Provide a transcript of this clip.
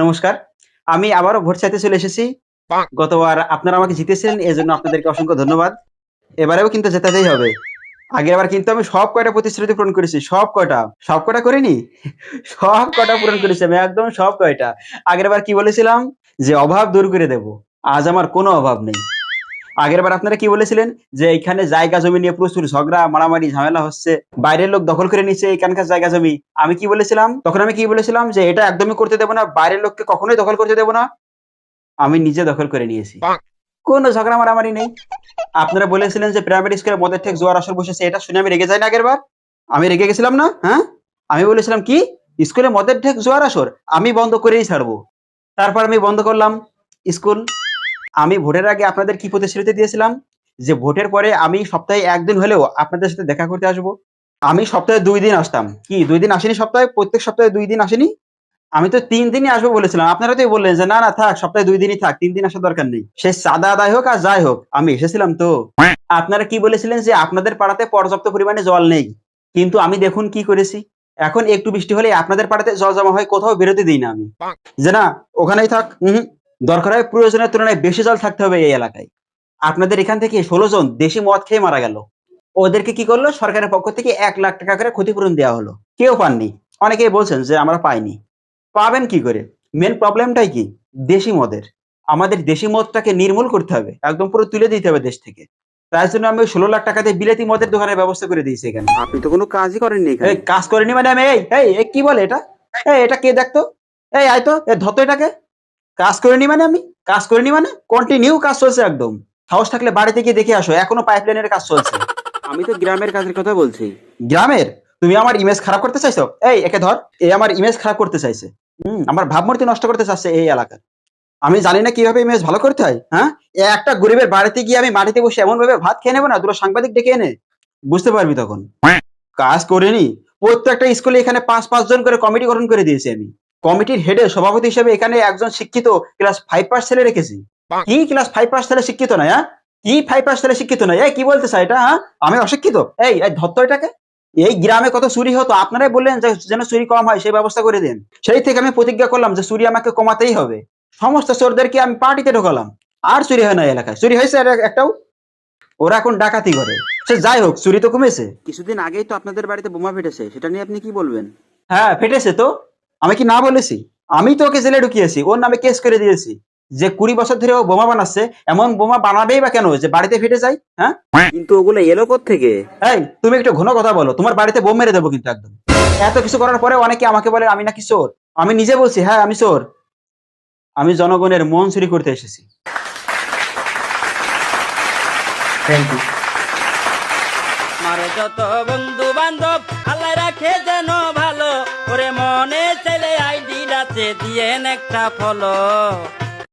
নমস্কার। আমি আবারও ভোট চাইতে চলে এসেছি। গতবার আপনারা আমাকে জিতেছেন, এজন্য আপনাদেরকে অসংখ্য ধন্যবাদ। এবারেও কিন্তু জেতাতেই হবে। আগেরবার কিন্তু আমি সব কয়টা প্রতিশ্রুতি পূরণ করেছি। সব কয়টা। সব কয়টা করিনি? সব কয়টা পূরণ করেছি আমি, একদম সব কয়টা। আগেরবার কি বলেছিলাম? যে অভাব দূর করে দেব। আজ আমার কোনো অভাব নেই। আগেরবার আপনারা কি বলেছিলেন? যে এইখানে জায়গা জমি নিয়ে প্রচুর ঝগড়া, মারামারি, ঝামেলা হচ্ছে। বাইরের লোক দখল করে নিচ্ছে এখানকার জায়গা জমি। আমি কি বলেছিলাম? তখন আমি কি বলেছিলাম? যে এটা একদমই করতে দেব না। বাইরের লোককে কখনোই দখল করতে দেব না। আমি নিজে দখল করে নিয়েছি। কোনো ঝগড়া মারামারি নেই। আপনারা বলেছিলেন যে প্রাইমারি স্কুলে মদের ঠেক জোয়ার আসর বসেছে। এটা শুনে আমি রেগে যাই না আগেরবার? আমি রেগে গেছিলাম না? হ্যাঁ? আমি বলেছিলাম কি? স্কুলে মদের ঠেক জোয়ার আসর আমি বন্ধ করেই ছাড়বো। তারপর আমি বন্ধ করলাম স্কুল। আমি ভোটের আগে আপনাদের কি প্রতিশ্রুতি দিয়েছিলাম? যে ভোটের পরে আমি সপ্তাহে ১ দিন হলেও আপনাদের সাথে দেখা করতে আসবো। আমি সপ্তাহে ২ দিন আসতাম। কি ২ দিন আসেনি সপ্তাহে? প্রত্যেক সপ্তাহে ২ দিন আসেনি? আমি তো ৩ দিনই আসবো বলেছিলাম। আপনারা তো বললেন যে, "না, না থাক সপ্তাহে ২ দিনই থাক। ৩ দিন আসার দরকার নেই।" সে চাঁদা আদায় হোক আর যাই হোক, আমি এসেছিলাম তো। আপনারা কি বলেছিলেন যে, আপনাদের পাড়াতে পর্যাপ্ত পরিমাণে জল নেই। কিন্তু আমি দেখুন কি করেছি। এখন একটু বৃষ্টি হলেই আপনাদের পাড়াতে জল জমা হয়, কোথাও বেরোতে দিই না আমি। যে না, ওখানেই থাক। উহু। দরকার হয় প্রয়োজনের তুলনায় বেশি জল থাকতে হবে এই এলাকায়। আপনাদের এখান থেকে ১৬ জন দেশি মদ খেয়ে মারা গেল। ওদেরকে কি করলো? সরকারের পক্ষ থেকে ৳১,০০,০০০ করে ক্ষতিপূরণ দেওয়া হলো। কেউ পাননি। অনেকেই বলছেন যে, আমরা পাইনি। পাবেন কি করে? মেইন প্রবলেমটাই কি? দেশি মদের। আমাদের দেশি মদটাকে নির্মূল করতে হবে। একদম পুরো তুলে দিতে হবে দেশ থেকে। তার জন্য আমি ওই ৳১৬,০০,০০০ দিয়ে বিলাতি মদের দোকানের ব্যবস্থা করে দিয়েছি এখানে। আপনি তো কোনো কাজই করেননি এখানে। এই কাজ করিনি মানে আমি কি বলে এটা? এটা কে দেখতো? আয় তো, ধর তো এটাকে। কাজ করিনি মানে আমি? কাজ করিনি মানে? কন্টিনিউ কাজ চলছে একদম। সাহস থাকলে বাড়িতে গিয়ে দেখে আসো। এখনো পাইপলাইনের কাজ চলছে। আমি তো গ্রামের কাজের কথা বলছি। গ্রামের? তুমি আমার ইমেজ খারাপ করতে চাইছো? একে ধর। আমার ইমেজ খারাপ করতে চাইছে। আমার ভাবমূর্তি নষ্ট করতে চাচ্ছে এই এলাকার। আমি জানি না কিভাবে ইমেজ ভালো করতে হয়, হ্যাঁ? একটা গরিবের বাড়িতে গিয়ে আমি মাটিতে বসে এমনভাবে ভাত খেয়ে নেব না, দুটো সাংবাদিক ডেকে এনে। বুঝতে পারবি তখন। কাজ করিনি। প্রত্যেকটা স্কুলে এখানে ৫ জন করে কমিটি গঠন করে দিয়েছি আমি। কমিটির হেডের সভাপতি হিসেবে এখানে একজন শিক্ষিত ক্লাস ৫ পাস ছেলে রেখেছি। কি ক্লাস ৫ পাস ছেলে শিক্ষিত নয়, হ্যাঁ? কি ৫ পাস ছেলে শিক্ষিত নয়? কি বলতে চায় এটা, হ্যাঁ? আমি অশিক্ষিত? ধর তো এটাকে। এই গ্রামে কত চুরি হতো, আপনারাই বললেন যে যেন চুরি কম হয় সেই ব্যবস্থা করে দেন। সেই থেকে আমি প্রতিজ্ঞা করলাম যে চুরি আমাকে কমাতেই হবে। সমস্ত চোরদেরকে আমি পার্টিতে ঢোকালাম। আর চুরি হয় না এই এলাকায়। চুরি হয়েছে একটাও? ওরা এখন ডাকাতি করে। সে যাই হোক, চুরি তো কমেছে। কিছুদিন আগেই তো আপনাদের বাড়িতে বোমা ফেটেছে। সেটা নিয়ে আপনি কি বলবেন? হ্যাঁ, ফেটেছে তো। আমি কি না বলেছি? আমি তো ওকে জেলে ঢুকিয়েছি। ওর নামে কেস করে দিয়েছি। যে ২০ বছর ধরে ও বোমা বানাচ্ছে, এমন বোমা বানাবেই বা কেন যে বাড়িতে ফেটে যায়? হ্যাঁ? কিন্তু ওগুলো এলো কোত্থেকে? তুমি একটু ঘন কথা বলো। তোমার বাড়িতে বোম মেরে দেবো কিন্তু একদম। এত কিছু করার পরে অনেকে আমাকে বলে আমি নাকি চোর। আমি নিজে বলছি হ্যাঁ, আমি চোর। আমি জনগণের মন চুরি করতে এসেছি। Thank you. আমার যত বন্ধু বান্ধব আল্লাহ রাখে যেন ভালো, ওরে মনে চাইলে আইডি রাতে দিয়েন একটা ফলো।